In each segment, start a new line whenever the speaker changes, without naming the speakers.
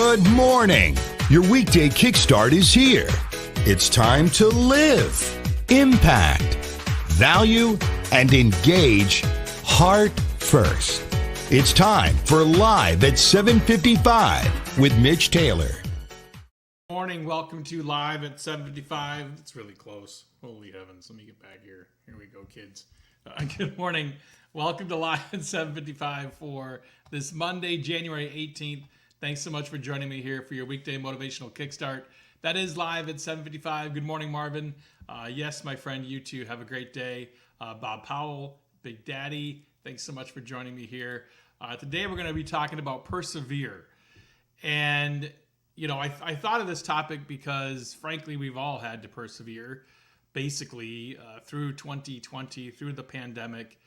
Good morning. Your weekday kickstart is here. It's time to live, impact, value, and engage heart first. It's time for Live at 7:55 with Mitch Taylor.
Morning, welcome to Live at 7:55. It's really close. Holy heavens, let me get back here. Here we go, kids. Good morning. Welcome to Live at 7:55 for this Monday, January 18th. Thanks so much for joining me here for your weekday motivational kickstart. That is Live at 7:55. Good morning, Marvin. Yes, my friend, you too. Have a great day. Bob Powell, Big Daddy, thanks so much for joining me here. Today we're going to be talking about Persevere. And, you know, I thought of this topic because, frankly, we've all had to persevere, basically, through 2020, through the pandemic,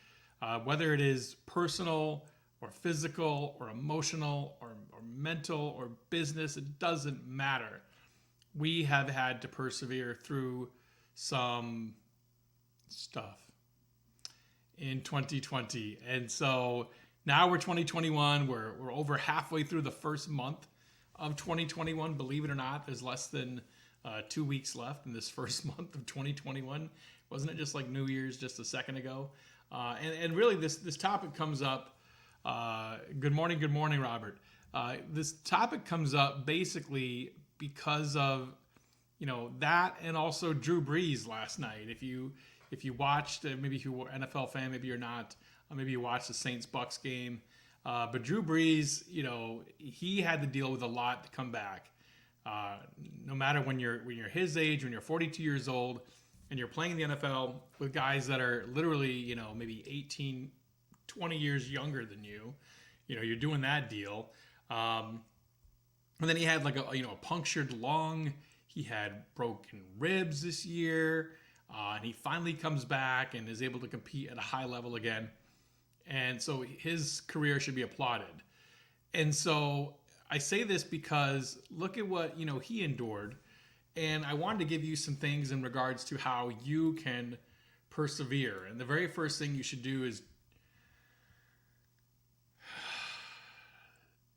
whether it is personal or physical or emotional or mental or business, it doesn't matter. We have had to persevere through some stuff in 2020. And so now we're 2021. We're over halfway through the first month of 2021. Believe it or not, there's less than 2 weeks left in this first month of 2021. Wasn't it just like New Year's just a second ago? And really this topic comes up. Good morning, Robert. This topic comes up basically because of, you know, that, and also Drew Brees last night. If you watched, maybe if you were an NFL fan, maybe you're not, maybe you watched the Saints-Bucks game. But Drew Brees, you know, he had to deal with a lot to come back. No matter when you're his age, when you're 42 years old, and you're playing the NFL with guys that are literally, you know, maybe 18, 20 years younger than you, you know, you're doing that deal. And then he had like a punctured lung. He had broken ribs this year. And he finally comes back and is able to compete at a high level again. And so his career should be applauded. And so I say this because look at what, you know, he endured. And I wanted to give you some things in regards to how you can persevere. And the very first thing you should do is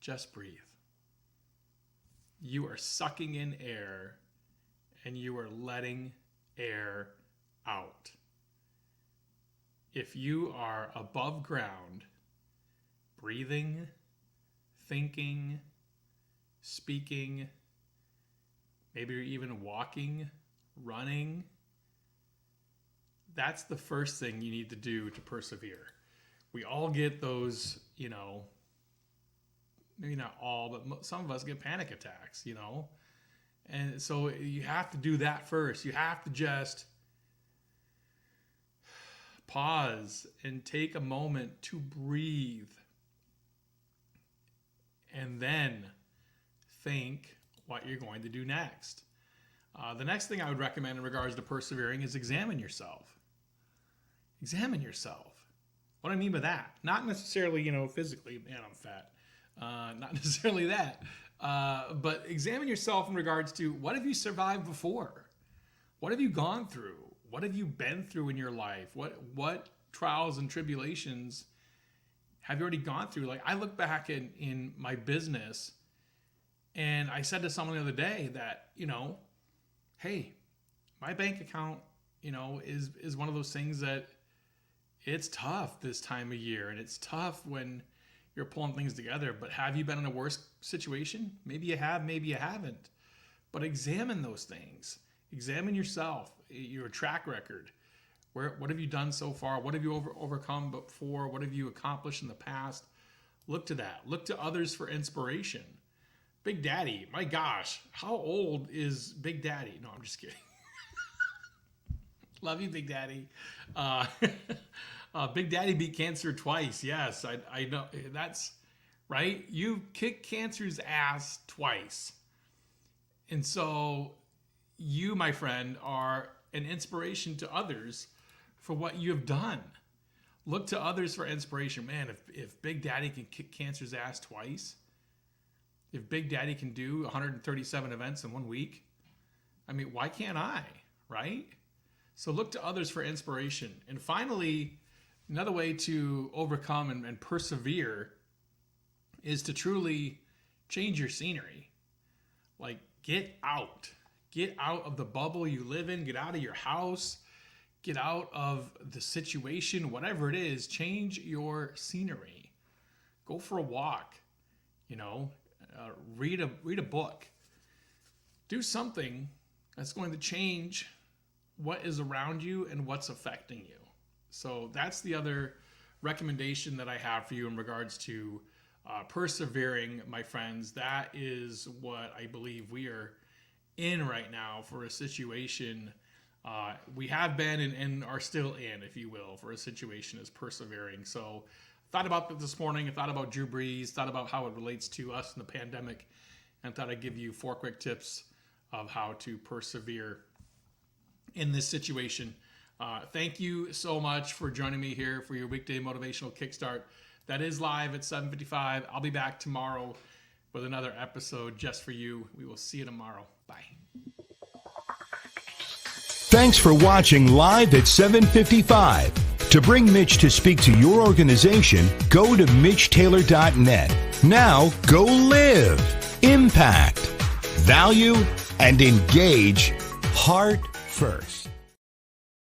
just breathe. You are sucking in air and you are letting air out. If you are above ground, breathing, thinking, speaking, maybe you're even walking, running, that's the first thing you need to do to persevere. We all get those, you know, maybe not all, but some of us get panic attacks, you know? And so you have to do that first. You have to just pause and take a moment to breathe. And then think what you're going to do next. The next thing I would recommend in regards to persevering is examine yourself. Examine yourself. What do I mean by that? Not necessarily, you know, physically, man, I'm fat. Not necessarily that, but examine yourself in regards to what have you survived before? What have you gone through? What have you been through in your life? What trials and tribulations have you already gone through? Like, I look back in my business, and I said to someone the other day that, you know, hey, my bank account, you know, is one of those things that it's tough this time of year, and it's tough when you're pulling things together. But have you been in a worse situation? Maybe you have, maybe you haven't. But examine those things. Examine yourself, your track record. What have you done so far? What have you overcome before? What have you accomplished in the past? Look to that. Look to others for inspiration. Big Daddy, my gosh, how old is Big Daddy? No, I'm just kidding. Love you, Big Daddy. Big Daddy beat cancer twice. Yes, I know. That's right. You kicked cancer's ass twice. And so you, my friend, are an inspiration to others for what you have done. Look to others for inspiration. Man, if Big Daddy can kick cancer's ass twice, if Big Daddy can do 137 events in 1 week, I mean, why can't I, right? So look to others for inspiration. And finally, another way to overcome and persevere is to truly change your scenery. Like, get out of the bubble you live in, get out of your house, get out of the situation, whatever it is, change your scenery. Go for a walk, read a book. Do something that's going to change what is around you and what's affecting you. So that's the other recommendation that I have for you in regards to persevering, my friends. That is what I believe we are in right now, for a situation we have been and are still in, if you will, for a situation is persevering. So I thought about that this morning. I thought about Drew Brees, thought about how it relates to us in the pandemic, and thought I'd give you 4 quick tips of how to persevere in this situation. Thank you so much for joining me here for your weekday motivational kickstart. That is live at 7:55. I'll be back tomorrow with another episode just for you. We will see you tomorrow. Bye.
Thanks for watching Live at 7:55. To bring Mitch to speak to your organization, go to mitchtaylor.net. Now go live, impact, value, and engage heart first.